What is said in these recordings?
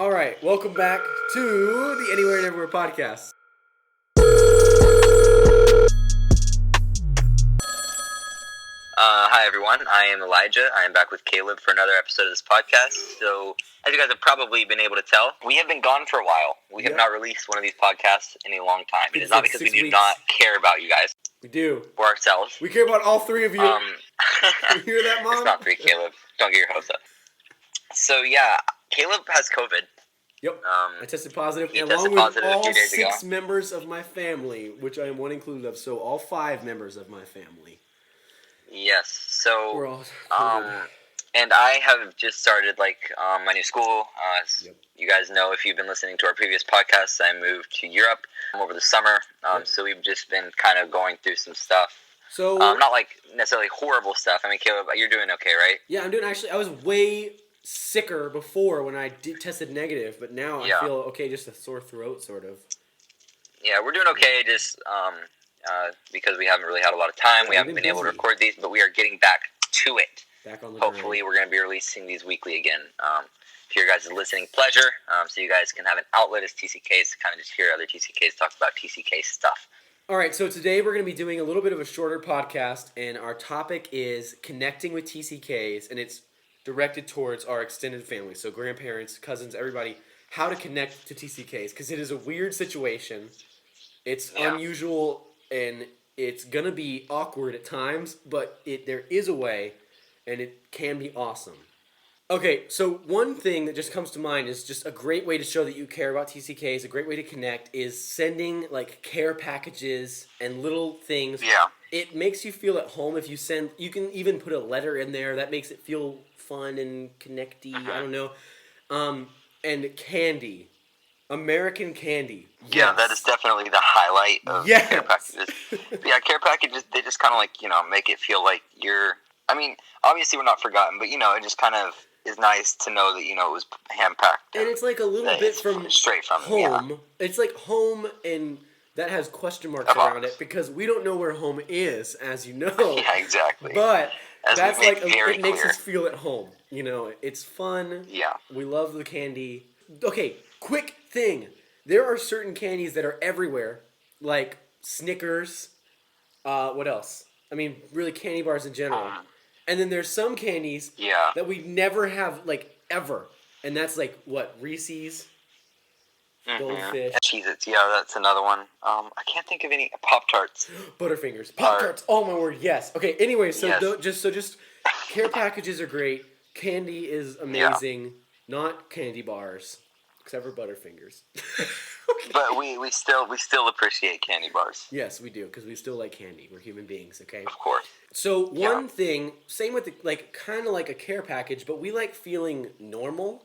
All right, welcome back to the Anywhere and Everywhere podcast. Hi everyone, I am Elijah. I am back with Caleb for another episode of this podcast. So, as you guys have probably been able to tell, we have been gone for a while. We have not released one of these podcasts in a long time. It is not because we do not care about you guys. We do. Or ourselves. We care about all three of you. You hear that, Mom? It's not three, Caleb. Don't get your hopes up. So, yeah, Caleb has COVID. Yep. I tested positive, he along tested positive with a all few days 6 ago. members of my family, which I am one included of, so all 5 members of my family. Yes, so, We're all and I have just started, my new school. You guys know, if you've been listening to our previous podcasts, I moved to Europe over the summer, so we've just been kind of going through some stuff. So, not, necessarily horrible stuff. I mean, Caleb, you're doing okay, right? Yeah, I'm doing, actually, I was way sicker before when I tested negative, but now I feel okay, just a sore throat, sort of. Yeah, we're doing okay, just, because we haven't really had a lot of time. We haven't been able to record these, but we are getting back to it. Back on the Hopefully, grind. we're going to be releasing these weekly again. For your guys' listening pleasure, so you guys can have an outlet as TCKs to kind of just hear other TCKs talk about TCK stuff. All right, so today we're going to be doing a little bit of a shorter podcast, and our topic is connecting with TCKs, and it's directed towards our extended family, so grandparents, cousins, everybody, how to connect to TCKs, because it is a weird situation. It's unusual, and it's going to be awkward at times, but there is a way, and it can be awesome. Okay, so one thing that just comes to mind is just a great way to show that you care about TCKs, a great way to connect, is sending, care packages and little things. Yeah. It makes you feel at home if you send, you can even put a letter in there. That makes it feel fun and connecty, I don't know. And candy. American candy. Yeah, that is definitely the highlight of care packages. Care packages, they just kind of make it feel like you're, obviously we're not forgotten, but it just kind of is nice to know that, it was hand-packed. And it's like a little bit from straight from home. Yeah. It's like home, and that has question marks around it because we don't know where home is, as you know. Yeah, exactly. But that's it makes us feel at home. It's fun. Yeah. We love the candy. Okay, quick thing. There are certain candies that are everywhere, like Snickers. What else? Really candy bars in general. And then there's some candies that we never have, ever. And that's Reese's, Goldfish. Cheez-Its, that's another one. I can't think of any. Pop-Tarts. Butterfingers. Pop-Tarts. Oh, my word, yes. Okay, anyway, so just care packages are great. Candy is amazing. Yeah. Not candy bars, except for Butterfingers. Okay. But we still appreciate candy bars. Yes, we do, because we still like candy. We're human beings, okay? Of course. So one thing, same with kind of like a care package, but we like feeling normal.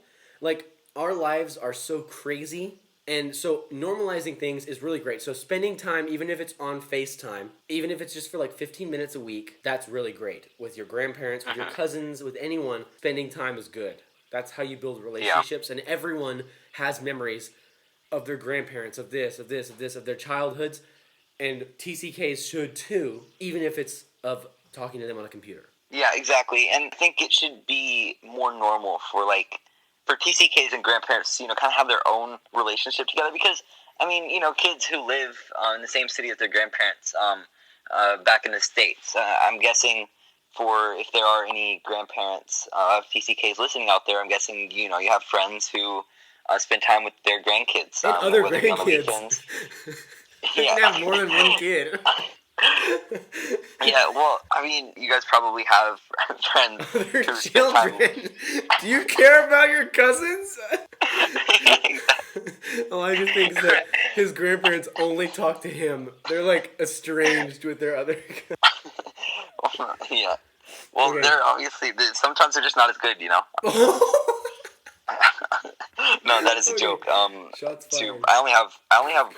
Our lives are so crazy, and so normalizing things is really great. So spending time, even if it's on FaceTime, even if it's just for 15 minutes a week, that's really great. With your grandparents, with your cousins, with anyone, spending time is good. That's how you build relationships, and everyone has memories of their grandparents, of their childhoods, and TCKs should too, even if it's of talking to them on a computer. Yeah, exactly, and I think it should be more normal for TCKs and grandparents to, kind of have their own relationship together, because, kids who live in the same city as their grandparents back in the States, I'm guessing if there are any grandparents of TCKs listening out there, I'm guessing, you have friends who spend time with their grandkids. And other grandkids. You can have more than one kid. Yeah, well, you guys probably have friends who spend time with. Do you care about your cousins? Elijah thinks that his grandparents only talk to him. They're estranged with their other cousins. Yeah. Well, they're obviously, sometimes they're just not as good, No, that is a joke. Shots fired. I only have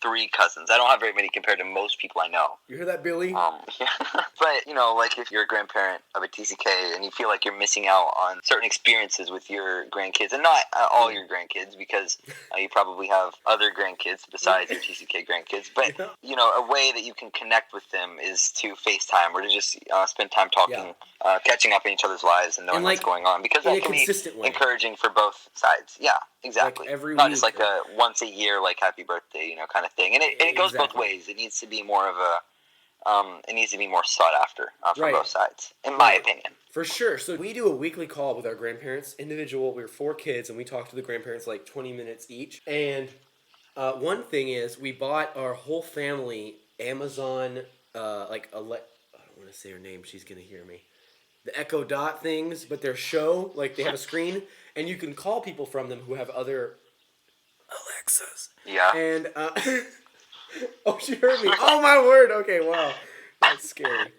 3 cousins. I don't have very many compared to most people I know. You hear that, Billy? But, like if you're a grandparent of a TCK and you feel like you're missing out on certain experiences with your grandkids, and not all your grandkids, because you probably have other grandkids besides your TCK grandkids, but, a way that you can connect with them is to FaceTime or to just spend time talking, catching up in each other's lives and knowing what's going on, because that can be encouraging for both sides. Yeah, exactly. Not just like a once a year, like happy birthday, kind of thing. And it goes both ways. It needs to be more of a it needs to be more sought after from both sides, in my opinion. For sure. So we do a weekly call with our grandparents, individual. We're 4 kids, and we talk to the grandparents like 20 minutes each. And one thing is, we bought our whole family Amazon, I don't want to say her name. She's going to hear me. The Echo Dot things, but they're like they have a screen, and you can call people from them who have other Alexas. Yeah. And, oh, she heard me. Oh, my word. Okay, wow. That's scary.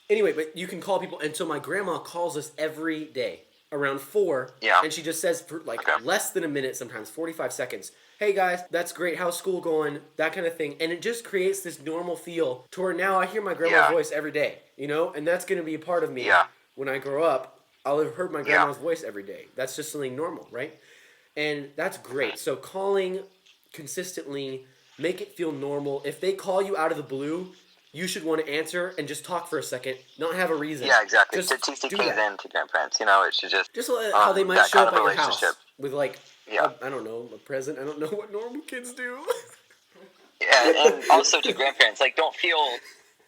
Anyway, but you can call people, and so my grandma calls us every day around 4, and she just says for less than a minute, sometimes 45 seconds, hey guys, that's great, how's school going, that kind of thing, and it just creates this normal feel to where now I hear my grandma's voice every day, and that's going to be a part of me when I grow up. I'll have heard my grandma's voice every day. That's just something normal, right? And that's great. So calling consistently, make it feel normal. If they call you out of the blue, you should want to answer and just talk for a second, not have a reason. Yeah, exactly. Just to TCKs and to grandparents, it should just how they might show up at your house with I don't know, a present. I don't know what normal kids do. Yeah, and also to grandparents, don't feel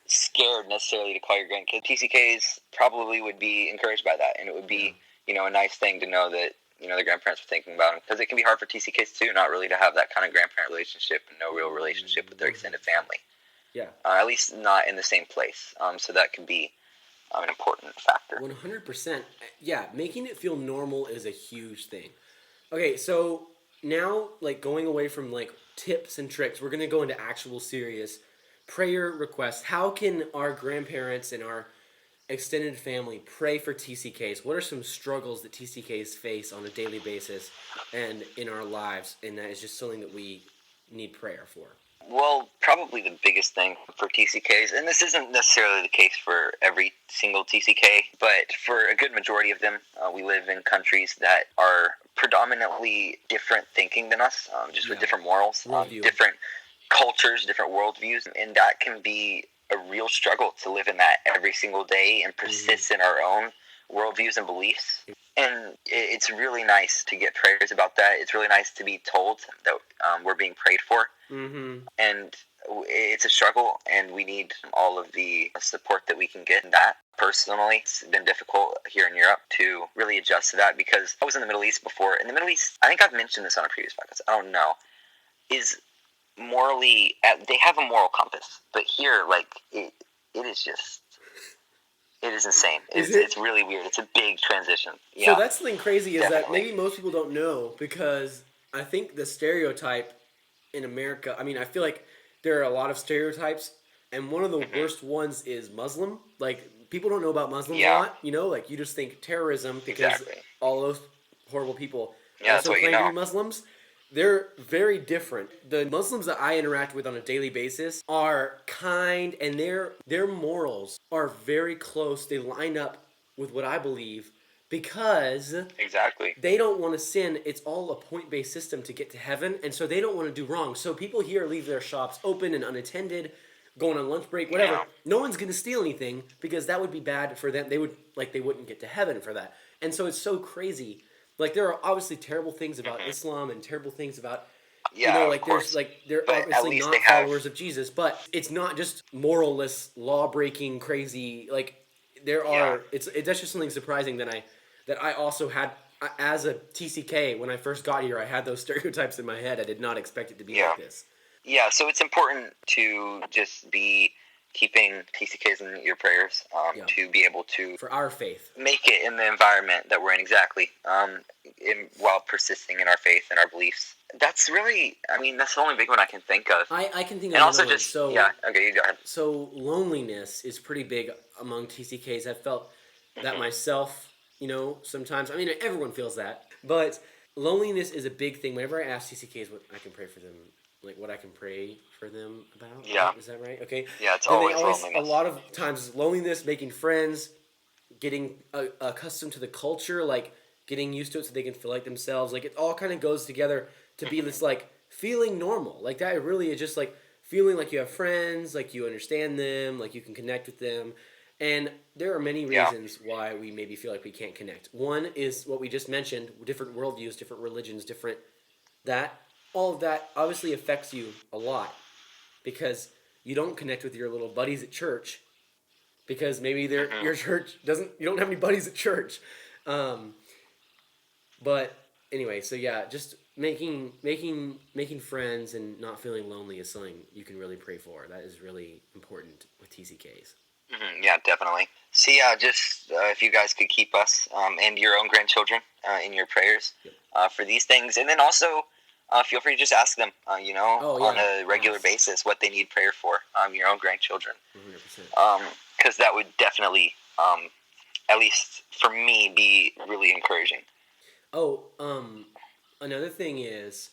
scared necessarily to call your grandkids. TCKs probably would be encouraged by that, and it would be a nice thing to know that the grandparents are thinking about them, because it can be hard for TCKs too, not really to have that kind of grandparent relationship and no real relationship with their extended family. Yeah. At least not in the same place. So that could be an important factor. 100%. Yeah, making it feel normal is a huge thing. Okay, so now, going away from, tips and tricks, we're going to go into actual serious prayer requests. How can our grandparents and our extended family pray for TCKs? What are some struggles that TCKs face on a daily basis and in our lives? And that is just something that we need prayer for. Well, probably the biggest thing for TCKs, and this isn't necessarily the case for every single TCK, but for a good majority of them, we live in countries that are predominantly different thinking than us, with different morals, different cultures, different worldviews, and that can be a real struggle to live in that every single day and persist in our own worldviews and beliefs. And it's really nice to get prayers about that. It's really nice to be told that we're being prayed for. Mm-hmm. And it's a struggle, and we need all of the support that we can get in that. Personally, it's been difficult here in Europe to really adjust to that, because I was in the Middle East before. In the Middle East, I think I've mentioned this on a previous podcast, I don't know, is morally, they have a moral compass. But here, it is just... It is insane. It's really weird. It's a big transition. Yeah. So that's something crazy is that maybe most people don't know, because I think the stereotype in America, I feel like there are a lot of stereotypes, and one of the worst ones is Muslim. People don't know about Muslims a lot, you just think terrorism because all those horrible people also claim to be Muslims. They're very different. The Muslims that I interact with on a daily basis are kind, and their morals are very close. They line up with what I believe, because they don't want to sin. It's all a point-based system to get to heaven, and so they don't want to do wrong. So people here leave their shops open and unattended, going on lunch break, whatever. Yeah. No one's going to steal anything, because that would be bad for them. They wouldn't get to heaven for that. And so it's so crazy. There are obviously terrible things about Islam and terrible things about, they're obviously not followers of Jesus, but it's not just moralless, law-breaking, crazy, that's just something surprising that I also had, as a TCK, when I first got here, I had those stereotypes in my head. I did not expect it to be like this. Yeah, so it's important to just be keeping TCKs in your prayers, to be able to... For our faith. Make it in the environment that we're in, while persisting in our faith and our beliefs. That's really, that's the only big one I can think of. I can think of and also one. Just, okay, you go ahead. So loneliness is pretty big among TCKs. I've felt that myself, sometimes. Everyone feels that. But loneliness is a big thing. Whenever I ask TCKs what I can pray for them, like what I can pray for them about, Yeah. right? Is that right? Okay. Yeah, it's Then they always always, a loneliness. lot of times, loneliness, making friends, getting accustomed to the culture, like getting used to it so they can feel like themselves. Like it all kind of goes together to be this like feeling normal. Like that really is just like feeling like you have friends, like you understand them, like you can connect with them. And there are many Yeah. reasons why we maybe feel like we can't connect. One is what we just mentioned: different worldviews, different religions, different that. All of that obviously affects you a lot because you don't connect with your little buddies at church because maybe Mm-hmm. your church doesn't, you don't have any buddies at church. Um, but anyway, so yeah, just making friends and not feeling lonely is something you can really pray for. That is really important with TCKs. Mm-hmm. Yeah, definitely. So yeah, just if you guys could keep us and your own grandchildren in your prayers Yep. for these things, and then also feel free to just ask them, Oh on yeah, a regular ask. basis what they need prayer for, your own grandchildren, 100%. Because that would definitely, at least for me, be really encouraging. Oh, another thing is,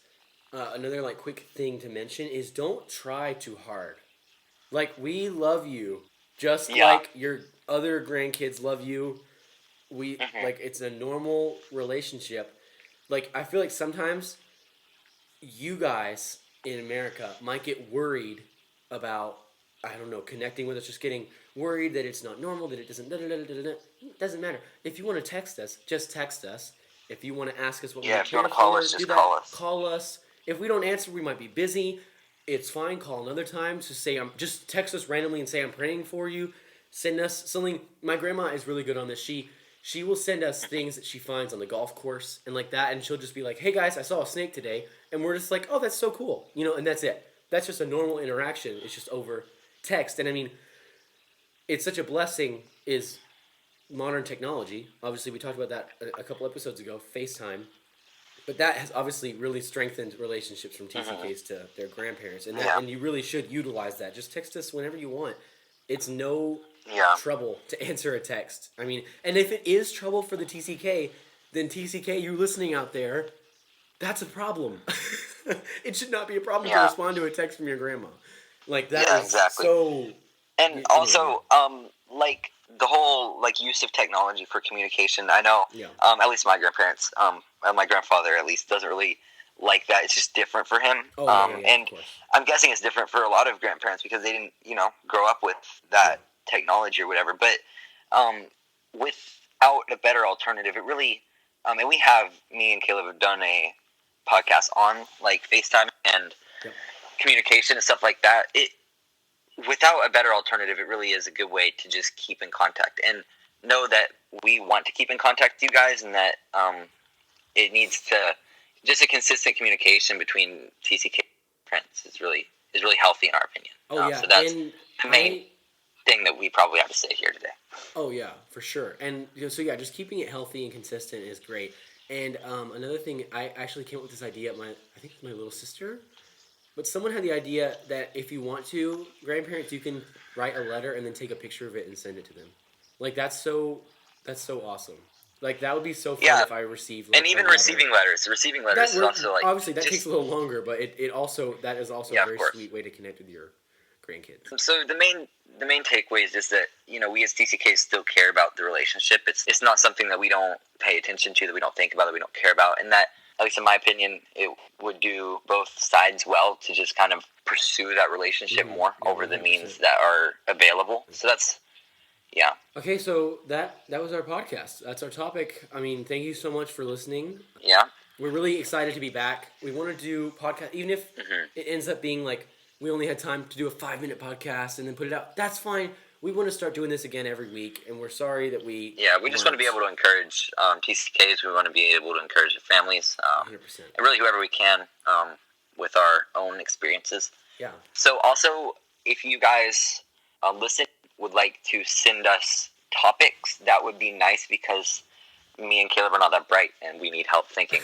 another like quick thing to mention is don't try too hard. Like we love you, just Yeah. like your other grandkids love you. We Mm-hmm. like it's a normal relationship. Like I feel like sometimes you guys in America might get worried about, I don't know, connecting with us, just getting worried that it's not normal, that it doesn't It doesn't matter. If you want to text us, just text us. If you want to ask us what we Yeah, need if you want prayer to call for, us, do just that. call us. Call us. If we don't answer, we might be busy. It's fine. Call another time. Just say just text us randomly and say I'm praying for you. Send us something. My grandma is really good on this. She will send us things that she finds on the golf course and like that, and she'll just be like, "Hey guys, I saw a snake today," and we're just like, "Oh, that's so cool," and that's it. That's just a normal interaction. It's just over text, and I mean, it's such a blessing. Is modern technology. Obviously, we talked about that a couple episodes ago. FaceTime. But that has obviously really strengthened relationships from Mm-hmm. TCKs to their grandparents, Yeah. and you really should utilize that. Just text us whenever you want. It's no Yeah. trouble to answer a text. I mean, and if it is trouble for the TCK, then TCK, you listening out there, that's a problem. It should not be a problem to Yeah. respond to a text from your grandma. Like that Yeah. is Exactly. so. And Anyway, also, like the whole like use of technology for communication. I know, yeah. at least my grandparents, my grandfather at least doesn't really like that. It's just different for him. Oh yeah, of And course. I'm guessing it's different for a lot of grandparents because they didn't, grow up with that technology or whatever. But without a better alternative, it really, and me and Caleb have done a podcast on like FaceTime and Yep. communication and stuff like that. Without a better alternative, it really is a good way to just keep in contact and know that we want to keep in contact with you guys, and that it needs to just a consistent communication between TCK friends is really healthy in our opinion. Oh yeah, So that's and the main thing that we probably have to say here today. Oh yeah, for sure. And so yeah, just keeping it healthy and consistent is great. And another thing, I actually came up with this idea. I think it's my little sister, but someone had the idea that if you want to, grandparents, you can write a letter and then take a picture of it and send it to them. Like that's so awesome. Like that would be so fun Yeah, if I received and like a even letter. receiving letters That is work also like obviously that takes just a little longer, but it also that is also a yeah, of very course. sweet way to connect with your grandkids. So the main takeaway is just that we as TCKs still care about the relationship. It's not something that we don't pay attention to, that we don't think about, that we don't care about, and that, at least in my opinion, it would do both sides well to just kind of pursue that relationship more over the 100%. means that are available. So that's yeah. Okay, so that was our podcast. That's our topic. I mean, thank you so much for listening. Yeah. We're really excited to be back. We want to do podcast, even if Mm-hmm. it ends up being like we only had time to do a 5-minute podcast and then put it out. That's fine. We want to start doing this again every week, and we're sorry that we. Yeah, we just want to be able to encourage TCKs. We want to be able to encourage the families, 100%. and really whoever we can, with our own experiences. Yeah. So also, if you guys listen, would like to send us topics, that would be nice, because me and Caleb are not that bright and we need help thinking.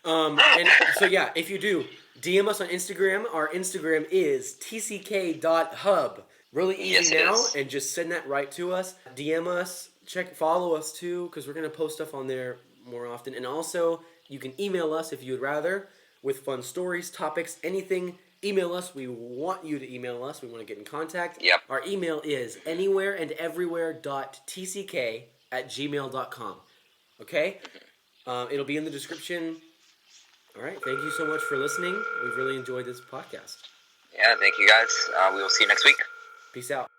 And so yeah, if you do, DM us on Instagram. Our Instagram is tck.hub. Really easy now, and just send that right to us. DM us, follow us too, because we're gonna post stuff on there more often. And also, you can email us if you would rather with fun stories, topics, anything. Email us. We want you to email us. We want to get in contact. Yep. Our email is anywhereandeverywhere.tck@gmail.com. Okay? It'll be in the description. All right. Thank you so much for listening. We've really enjoyed this podcast. Yeah, thank you guys. We will see you next week. Peace out.